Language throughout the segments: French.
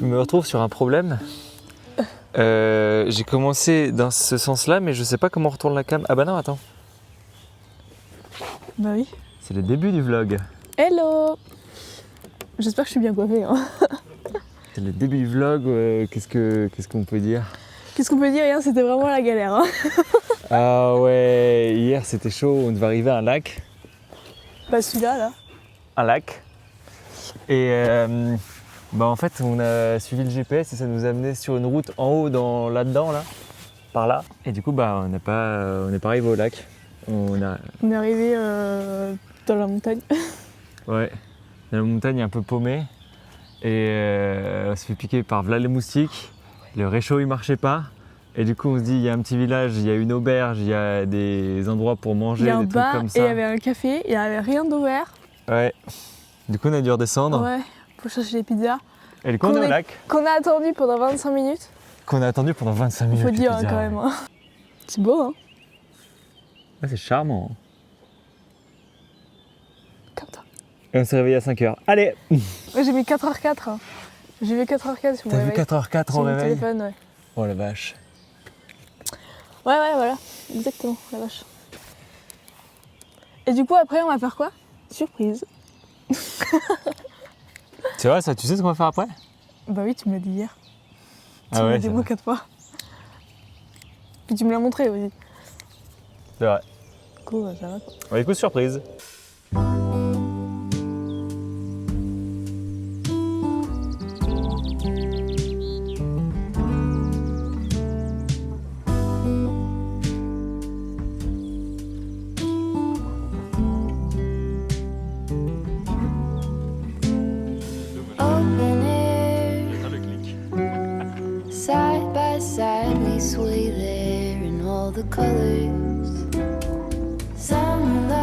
me retrouve sur un problème. J'ai commencé dans ce sens-là, mais je sais pas comment on retourne la cam. Ah bah non, attends. Bah oui. C'est le début du vlog. Hello. J'espère que je suis bien coiffée. Hein. C'est le début du vlog, qu'est-ce qu'on peut dire? Qu'est-ce qu'on peut dire? Hier, c'était vraiment la galère. Hein. Ah ouais, hier c'était chaud, on devait arriver à un lac. Bah celui-là, là. Un lac. Et bah en fait, on a suivi le GPS et ça nous a amené sur une route en haut, là-dedans, là, par là. Et du coup, bah on n'est pas arrivé au lac. On est arrivé dans la montagne. Ouais, dans la montagne un peu paumée. Et on se fait piquer par là les moustiques. Le réchaud il marchait pas. Et du coup on se dit il y a un petit village, il y a une auberge, il y a des endroits pour manger, il y a un des trucs bar, comme ça. Et il y avait un café, il n'y avait rien d'ouvert. Ouais. Du coup on a dû redescendre. Ouais, pour chercher les pizzas. Et du coup on est au lac. Qu'on a attendu pendant 25 minutes. Qu'on a attendu pendant 25 minutes. Faut dire quand même. Hein. C'est beau hein. Ouais, c'est charmant. Comme ça. Et on s'est réveillé à 5h. Allez. Ouais, j'ai mis 4h04. Hein. J'ai vu 4h04 sur mon réveil. T'as vu 4h04 sur au mon réveil téléphone, ouais. Oh la vache. Ouais, voilà. Exactement, la vache. Et du coup, après, on va faire quoi? Surprise. C'est vrai ça, tu sais ce qu'on va faire après? Bah oui, tu me l'as dit hier. Ah tu me ouais, l'as dit moi 4 fois. Puis tu me l'as montré aussi. C'est vrai. Cool, ça va quoi. Ouais, écoute, surprise. Side by side we sway there in all the colors. Some love.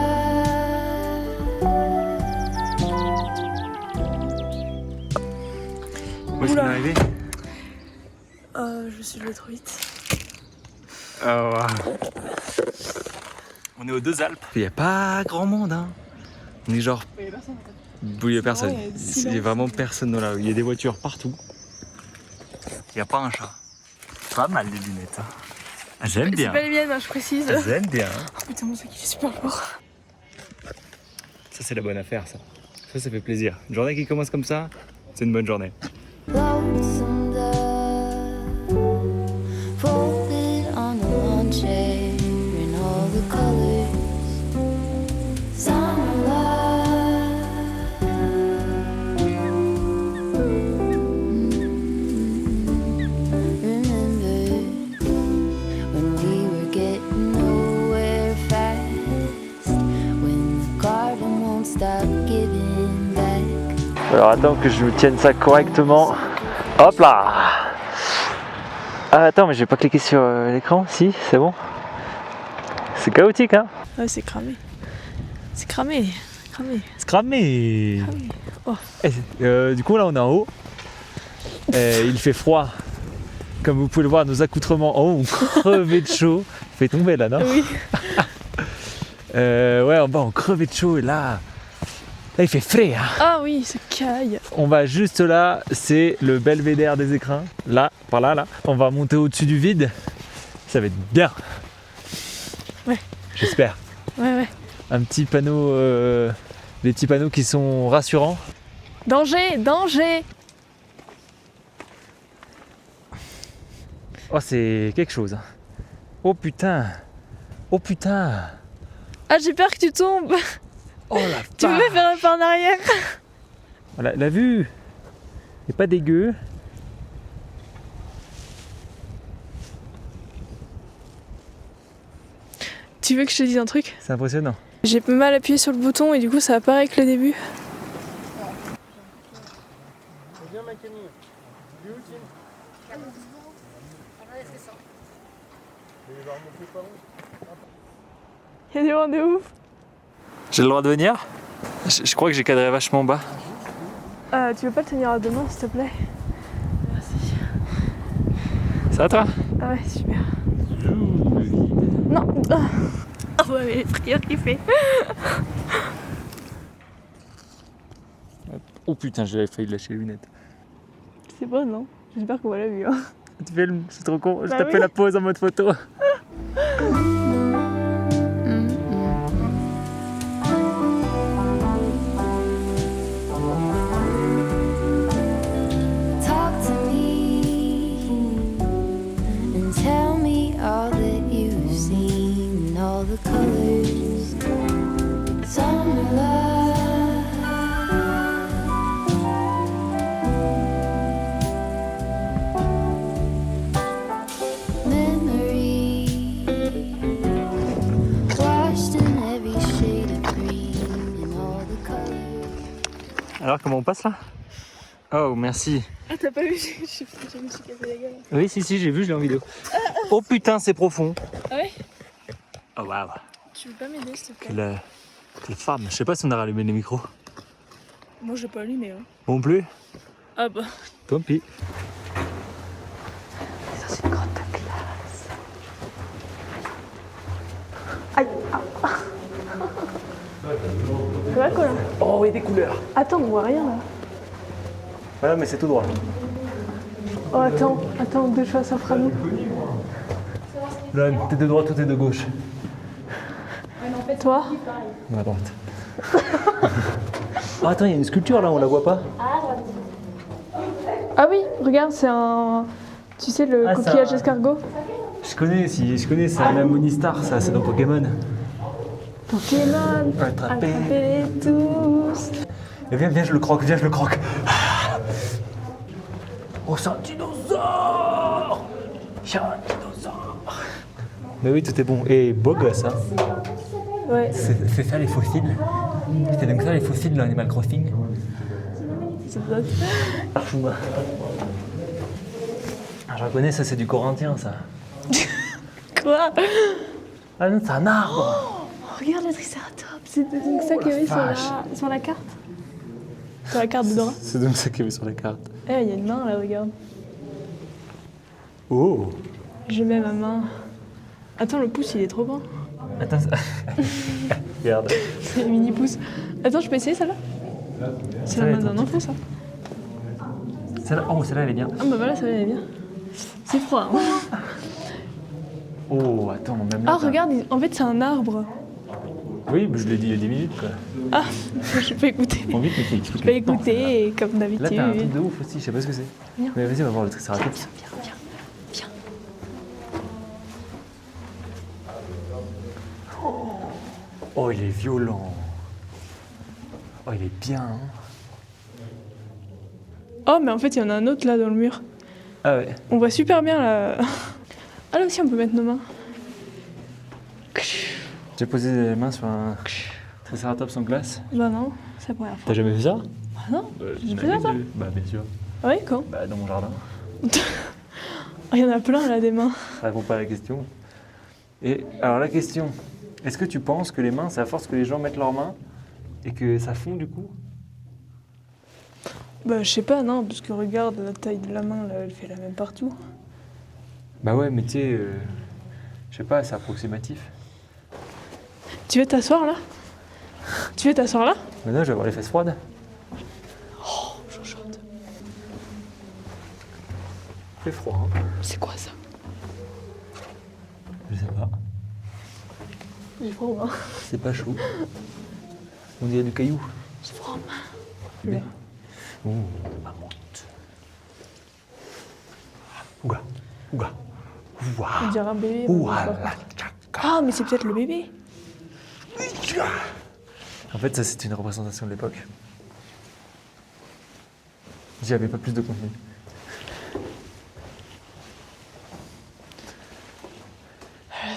Où est-ce qu'on est arrivé? Je suis levé trop vite. Oh, wow. On est aux Deux Alpes. Il n'y a pas grand monde, hein. On est genre. Il n'y a personne. Il n'y a vraiment personne dans la rue. Il y a des voitures partout. Il n'y a pas un chat. Pas mal les lunettes. Hein. J'aime bien. C'est pas les miennes, hein, je précise. J'aime bien. Oh putain, mon sac il est super lourd. Ça, c'est la bonne affaire, ça. Ça fait plaisir. Une journée qui commence comme ça, c'est une bonne journée. Lonesome dove, folded on the lawn chair in all the colors. Some love. Remember when we were getting nowhere fast, when the garden won't stop giving back. Alors attends que je tienne ça correctement. Hop là. Ah attends mais j'ai pas cliqué sur l'écran, si c'est bon. C'est chaotique hein. Ouais, c'est cramé. C'est cramé. C'est cramé. Oh. Du coup là on est en haut. Il fait froid. Comme vous pouvez le voir, nos accoutrements en haut ont crevé de chaud. Il fait tomber là non? Oui. Ouais en bas on crevait de chaud et là il fait frais. Hein. Ah oui, ce caille. On va juste là, c'est le belvédère des écrins. Là, par là, là. On va monter au-dessus du vide. Ça va être bien. Ouais. J'espère. Ouais. Un petit panneau, des petits panneaux qui sont rassurants. Danger. Oh, c'est quelque chose. Oh putain. Ah, j'ai peur que tu tombes. Oh la Tu peux faire un pas en arrière? Voilà, la vue n'est pas dégueu. Tu veux que je te dise un truc? C'est impressionnant. J'ai mal appuyé sur le bouton et du coup ça va pas avec le début. Il y a du vent de ouf. J'ai le droit de venir? Je crois que j'ai cadré vachement bas. Tu veux pas le tenir à deux mains s'il te plaît? Merci. Ça va toi? Ah ouais, super. Non. Ah ouais, mais les prières qu'il fait. Oh putain, j'avais failli lâcher les lunettes. C'est bon, non? J'espère qu'on va la vue. Hein. Tu filmes, c'est trop con. Je Bah tapais oui. la pause en mode photo. Talk to me and tell me all that you've seen, all the colors, summer love. Memory washed in every shade of green and all the colors. Alors, comment on passe là? Oh, merci. Ah, t'as pas vu? Je me suis cassé la gueule. Oui, si, j'ai vu, je l'ai en vidéo. Oh putain, c'est profond. Ah ouais? Oh waouh. Tu veux pas m'aider, s'il te plaît? Quelle femme. Je sais pas si on a rallumé les micros. Moi, j'ai pas allumé. Hein. Non plus. Ah bah. Tant pis. Ça, c'est une grotte de classe. Aïe. Ah. Ça va, Colin? Oh, il y a des couleurs. Attends, on voit rien là. Voilà, mais c'est tout droit. Oh, attends, deux fois, ça fera nous. Là, t'es de droite ou t'es de gauche? Toi? À droite. Oh, attends, il y a une sculpture là, on la voit pas? Ah oui, regarde, c'est un. Tu sais, le Ah, coquillage ça- escargot? Je connais, c'est un Amonistar, ça, c'est dans Pokémon. Pokémon, Attrapez. attrapez-les tous. Et viens, je le croque. Oh, c'est un dinosaure! C'est un dinosaure! Mais oui, tout est bon. Et beau gosse, hein? Ouais, C'est ça les fossiles? C'est donc ça les fossiles dans Animal Crossing? c'est ça. Ah, je reconnais, ça c'est du corinthien, ça. Quoi? Ah non, c'est un arbre! Oh, regarde le Triceratops, c'est donc ça qu'il y avait sur la carte. Sur la carte de Dora. C'est donc ça qu'il y avait sur la carte. Eh, il y a une main là, regarde. Oh! Je mets ma main. Attends, le pouce il est trop grand. Attends, ça... Regarde. C'est le mini pouce. Attends, je peux essayer celle-là? C'est la main d'un enfant ça. Celle-là, oh, celle-là elle est bien. Ah bah voilà, ça va bien. C'est froid. Hein. Oh, attends, même là. Ah, regarde, en fait c'est un arbre. Oui, mais je l'ai dit il y a 10 minutes, quoi. Ah, je peux écouter. Bon, vite, mais tu expliques. Je peux écouter comme Là, t'as un truc d'habitude. de ouf aussi, je sais pas ce que c'est. Viens. Mais vas-y, on va voir le Triceratops. Viens. Oh, il est violent. Oh, il est bien. Hein. Oh, mais en fait il y en a un autre là dans le mur. Ah ouais. On voit super bien là. Ah là aussi on peut mettre nos mains. J'ai posé les mains sur un Triceratops en glace. Bah non, c'est la première fois. T'as jamais vu ça? Ah non? J'ai fait ça, toi? Bah, bien sûr. Ah oui, quand? Bah, dans mon jardin. Oh, il y en a plein là des mains. Ça répond pas à la question. Et alors, la question, est-ce que tu penses que les mains, c'est à force que les gens mettent leurs mains et que ça fond du coup? Bah je sais pas, non, parce que regarde la taille de la main là, elle fait la même partout. Bah ouais, mais tu sais, je sais pas, c'est approximatif. Tu veux t'asseoir là? Tu veux t'asseoir là? Maintenant, je vais avoir les fesses froides. Oh, chuchote. Il fait froid, hein. C'est quoi ça? Je sais pas. J'ai froid aux mains. C'est pas chaud. On dirait du caillou. J'ai froid aux mains. Mais... Oh, mammouth. Ouga, ouga, ouga. On dirait un bébé. mais Ouah, pas. la tchaka. Ah, mais c'est peut-être le bébé. En fait, ça c'est une représentation de l'époque. J'y avais pas plus de contenu.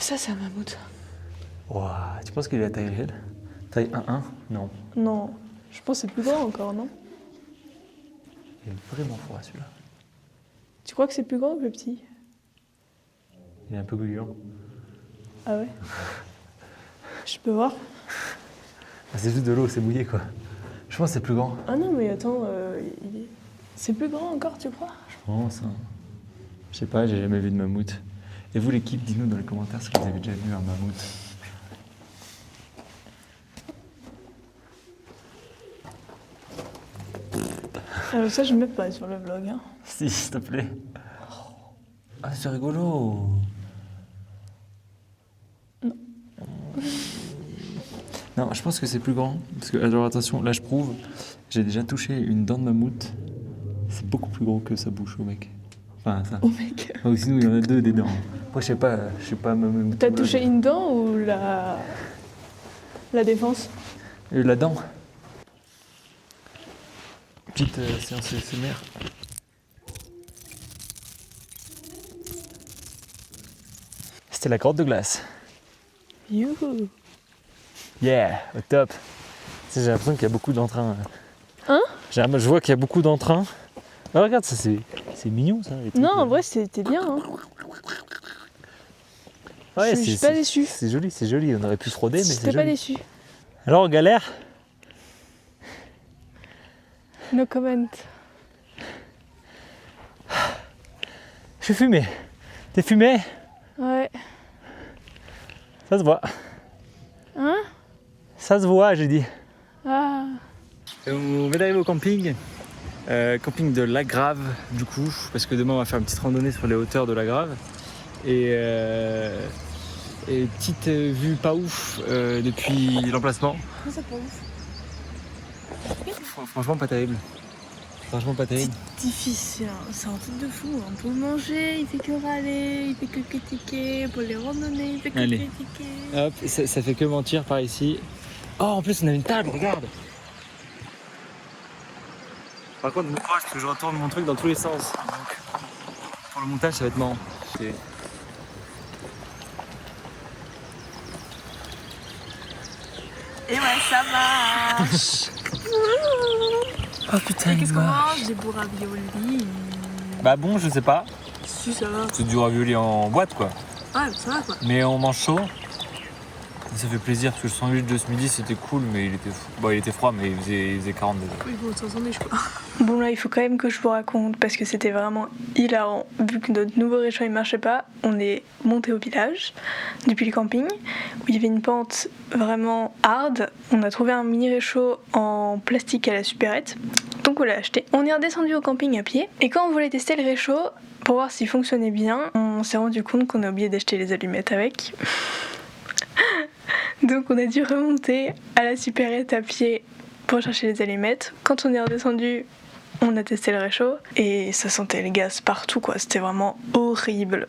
Ça, c'est un mammouth. Ouah, tu penses qu'il est à taille réelle? Taille 1-1? Non. Non, je pense que c'est plus grand encore, non? Il est vraiment froid celui-là. Tu crois que c'est plus grand ou plus petit? Il est un peu gluant. Ah ouais? Je peux voir? Ah, c'est juste de l'eau, c'est mouillé quoi. Je pense que c'est plus grand. Ah non, mais attends, c'est plus grand encore, tu crois? Je pense. Hein. Je sais pas, j'ai jamais vu de mammouth. Et vous l'équipe, dites-nous dans les commentaires si vous avez déjà vu un mammouth. Ça, je mets pas sur le vlog. Hein. Si, s'il te plaît. Ah, c'est rigolo. Non, je pense que c'est plus grand. Parce que, alors attention, là je prouve, j'ai déjà touché une dent de mammouth. C'est beaucoup plus gros que sa bouche au mec. Enfin, ça. Oh mec. Oh, sinon, il y en a deux des dents. Moi, je sais pas même. T'as touché une dent ou la défense? La dent. Petite séance ASMR. C'était la grotte de glace. Youhou. Yeah, au top. Tu sais, j'ai l'impression qu'il y a beaucoup d'entrain. Hein? Je vois qu'il y a beaucoup d'entrain. Ah, regarde, ça c'est mignon ça. les trucs, Non, en vrai, c'était bien. Hein. Ouais, je suis pas déçu. C'est joli. On aurait pu frauder, mais c'est J'étais pas joli. déçu. Alors, on galère? No comment. Je suis fumé. T'es fumé? Ouais. Ça se voit. Hein? Ça se voit, j'ai dit. Ah. On vient d'arriver au camping. Camping de La Grave, du coup, parce que demain on va faire une petite randonnée sur les hauteurs de La Grave. Et petite vue pas ouf depuis l'emplacement. Comment ça, pas ouf? Franchement, pas terrible. Difficile, hein. C'est un truc de fou. On peut le manger, il fait que râler, il fait que critiquer. Pour les randonnées, il fait que Allez. critiquer. Hop, ça fait que mentir par ici. Oh, en plus, on a une table, regarde. Par contre, bon courage parce que je retourne mon truc dans tous les sens. Donc, pour le montage, ça va être marrant. Et ouais, ça marche. Oh putain, Qu'est-ce qu'on mange? Des beaux raviolis. Bah bon, je sais pas. Si, ça va. C'est du ravioli en boîte quoi. Ouais, ça va quoi. Mais on mange chaud. Ça fait plaisir parce que le sandwich de ce midi c'était cool, mais il était froid, mais il faisait 40 degrés. Oui, bon, c'est un sandwich quoi. Bon, là, il faut quand même que je vous raconte parce que c'était vraiment hilarant. Vu que notre nouveau réchaud il marchait pas, on est monté au village depuis le camping où il y avait une pente vraiment hard. On a trouvé un mini réchaud en plastique à la supérette, donc on l'a acheté. On est redescendu au camping à pied et quand on voulait tester le réchaud pour voir s'il fonctionnait bien, on s'est rendu compte qu'on a oublié d'acheter les allumettes avec. Donc on a dû remonter à la supérette à pied pour chercher les allumettes. Quand on est redescendu, on a testé le réchaud et ça sentait le gaz partout quoi. C'était vraiment horrible.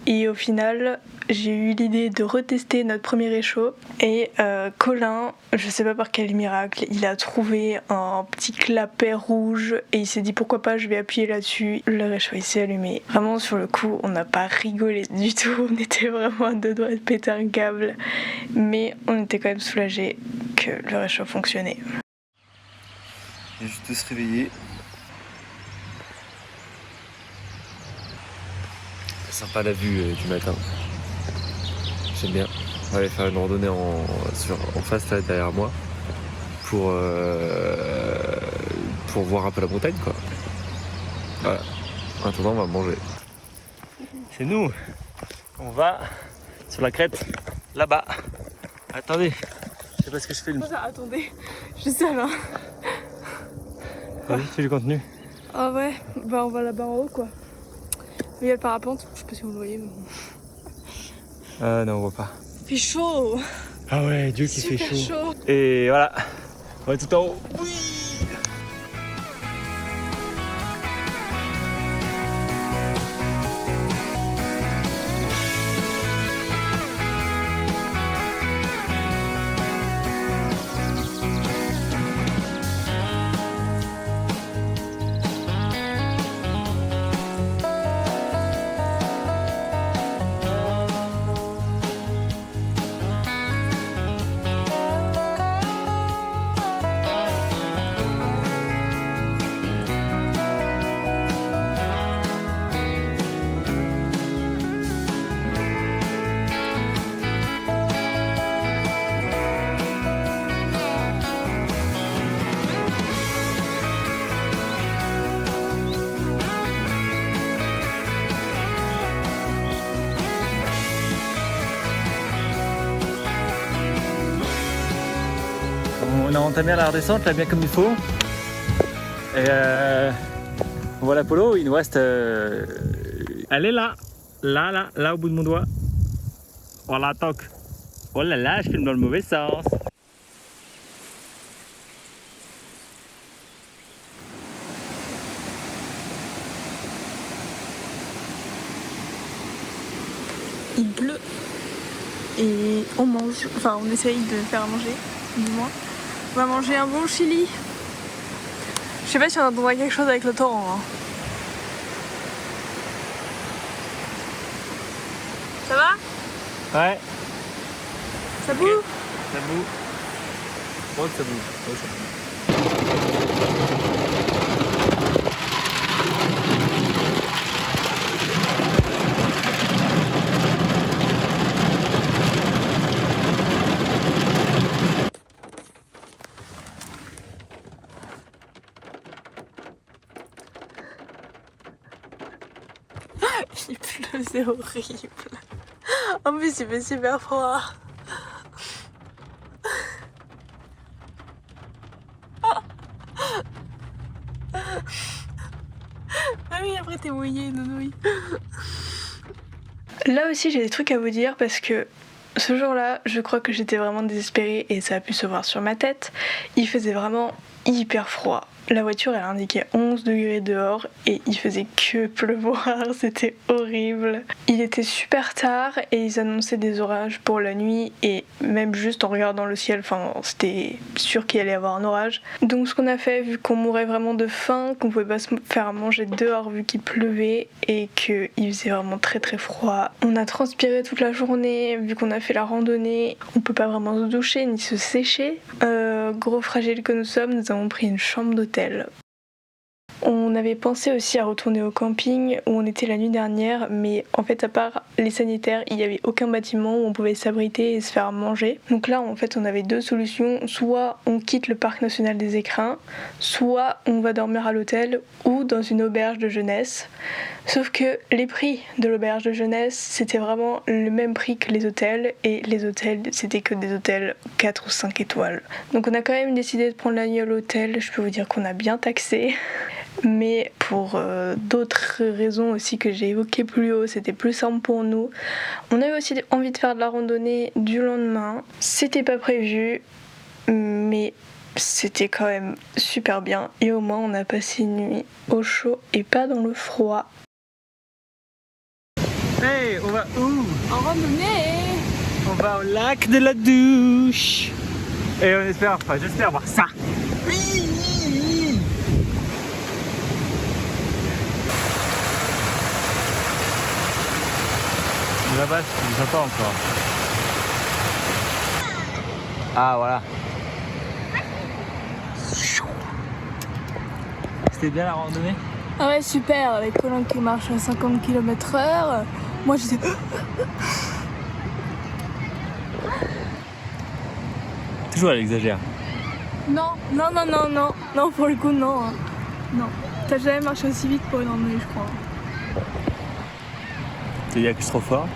Et au final, j'ai eu l'idée de retester notre premier réchaud et Colin, je sais pas par quel miracle, il a trouvé un petit clapet rouge et il s'est dit pourquoi pas je vais appuyer là-dessus. Le réchaud il s'est allumé. Vraiment sur le coup, on n'a pas rigolé du tout. On était vraiment à deux doigts de péter un câble. Mais on était quand même soulagés que le réchaud fonctionnait. Et juste de se réveiller. C'est sympa la vue du matin. J'aime bien. On va aller faire une randonnée en face là derrière moi pour voir un peu la montagne quoi. Voilà. En attendant on va manger. C'est nous. On va sur la crête là-bas. Attendez. Je sais pas ce que je fais. Attendez, je suis seule hein. Vas-y, fais du contenu. Ah ouais, bah on va là-bas en haut quoi. Il y a le parapente, je sais pas si vous le voyez mais bon. Ah non on voit pas. Il fait chaud. Ah ouais, Dieu qui fait Super chaud. Et voilà, on est tout en haut. Oui. On a entamé la redescente là bien comme il faut. Et Voilà Polo, il nous reste... Elle est là, là au bout de mon doigt. Voilà, toc. Oh là là, je filme dans le mauvais sens. Il pleut et on mange, enfin on essaye de faire à manger, du moins. On va manger un bon chili. Je sais pas si on entendra quelque chose avec le torrent. Hein. Ça va? Ouais, Ça boue? ça boue. Je crois que ça boue. Ouais, ça boue. Il pleut, c'est horrible. En plus il fait super froid. Ah oui, après t'es mouillé, nounouille. Là aussi j'ai des trucs à vous dire parce que ce jour-là, je crois que j'étais vraiment désespérée et ça a pu se voir sur ma tête. Il faisait vraiment hyper froid. La voiture elle indiquait 11 degrés dehors et il faisait que pleuvoir, c'était horrible. Il était super tard et ils annonçaient des orages pour la nuit et même juste en regardant le ciel, enfin c'était sûr qu'il allait y avoir un orage. Donc ce qu'on a fait, vu qu'on mourait vraiment de faim, qu'on pouvait pas se faire à manger dehors vu qu'il pleuvait et qu'il faisait vraiment très très froid, on a transpiré toute la journée, vu qu'on a fait la randonnée, on peut pas vraiment se doucher ni se sécher. Gros fragiles que nous sommes, nous avons pris une chambre d'hôtel. On avait pensé aussi à retourner au camping où on était la nuit dernière, mais en fait à part les sanitaires, il n'y avait aucun bâtiment où on pouvait s'abriter et se faire manger. Donc là en fait on avait deux solutions, soit on quitte le parc national des Écrins, soit on va dormir à l'hôtel ou dans une auberge de jeunesse. Sauf que les prix de l'auberge de jeunesse c'était vraiment le même prix que les hôtels et les hôtels c'était que des hôtels 4 ou 5 étoiles. Donc on a quand même décidé de prendre la nuit à l'hôtel, je peux vous dire qu'on a bien taxé. Mais pour d'autres raisons aussi que j'ai évoquées plus haut, c'était plus simple pour nous. On avait aussi envie de faire de la randonnée du lendemain. C'était pas prévu, mais c'était quand même super bien. Et au moins on a passé une nuit au chaud et pas dans le froid. Hey, on va où? En randonnée! On va au lac de la Douche. Et on espère, enfin j'espère voir ça. Là-bas, je ne sais pas encore. Ah, voilà. C'était bien la randonnée? Ah ouais, super, avec Colin qui marche à 50 km/h. Moi j'étais. Toujours elle exagère. Non, pour le coup, non. Hein. Non. T'as jamais marché aussi vite pour une randonnée, je crois. Tu veux dire que je suis trop fort?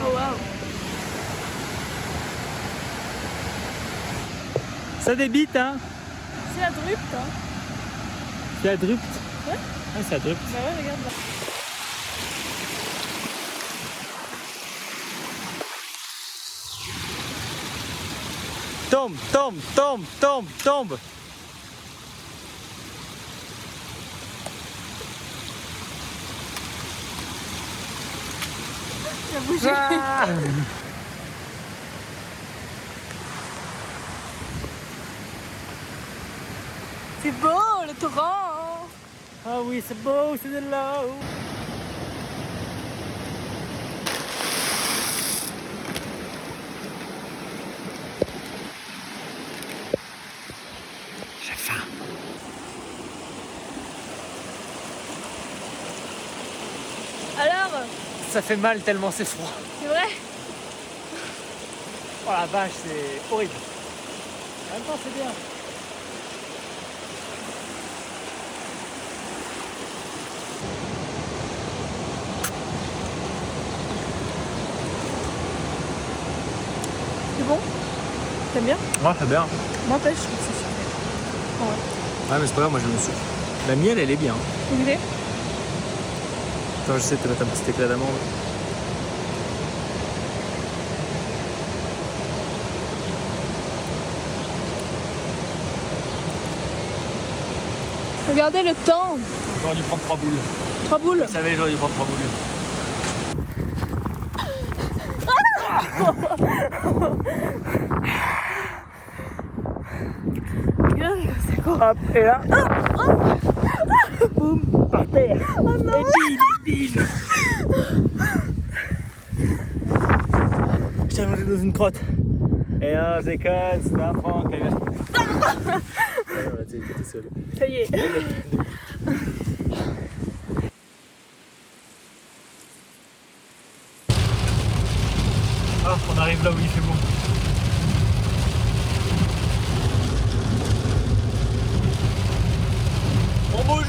Oh waouh. Ça débite, hein. C'est la drupe, hein. C'est adrupt. Ouais. Ah, c'est adrupt. Bah ouais, regarde là. Tombe, tombe, tombe, tombe, tombe. Il a bougé. Ah. C'est beau le torrent. Ah oui, c'est beau, c'est de l'eau. J'ai faim. Alors, Ça fait mal tellement c'est froid. c'est vrai? Oh la vache, c'est horrible. En même temps, c'est bien. C'est bon? T'aimes bien? Ouais, c'est bien. Moi, pêche, je trouve que c'est super. Ouais. Ouais, mais c'est pas grave, moi je me souffle. La miel, elle est bien. Vous goûtez? Attends, j'essaie de te mettre un petit éclat d'amande. Regardez le temps. J'aurais dû prendre 3 boules. 3 boules. Vous savez, j'aurais dû prendre 3 boules. Regarde, c'est quoi? Hop, et là, boum, par terre. Oh non. Et bim. Je t'ai mangé dans une crotte. Et non, je déconne, c'était un prank. T'es seul. Ça y est. Ah, on arrive là où il fait beau. On bouge.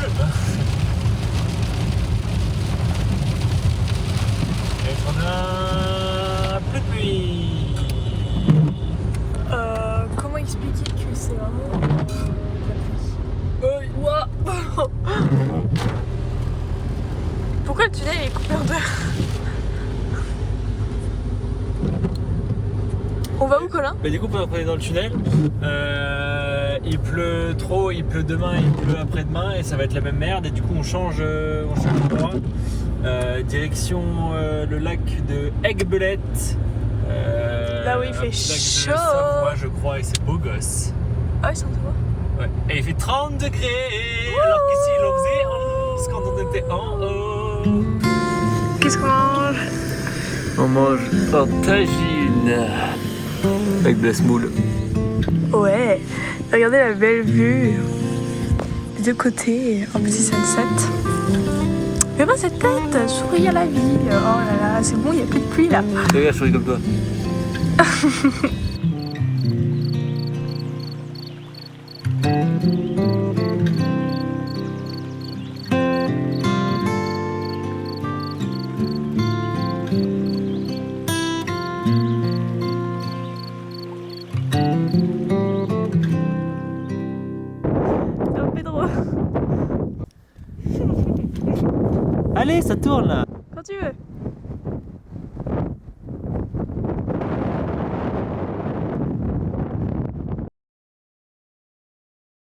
Et on a plus de pluie. Comment expliquer que c'est vraiment... Ouah. Pourquoi le tunnel est coupé en deux? On va où, Colin? Bah, du coup, pendant qu'on est dans le tunnel, il pleut trop, il pleut demain, il pleut après-demain, et ça va être la même merde. Et du coup, on change d'endroit. Direction le lac de Aiguebelette. Là où il un fait petit lac de chaud. Savoie, je crois, et c'est beau gosse. Ah, ils sont où? Ouais. Et il fait 30 degrés, alors qu'ici il en faisait 11 quand on était en haut. Qu'est-ce qu'on mange? On mange un tagine avec de la semoule. Ouais, regardez la belle vue. Des deux côtés, un petit sunset. Fais pas cette tête, souris à la vie. Oh là là, c'est bon, il n'y a plus de pluie là. Regarde, je souris comme toi. Ciao Pedro. Allez, ça tourne là. Quand tu veux.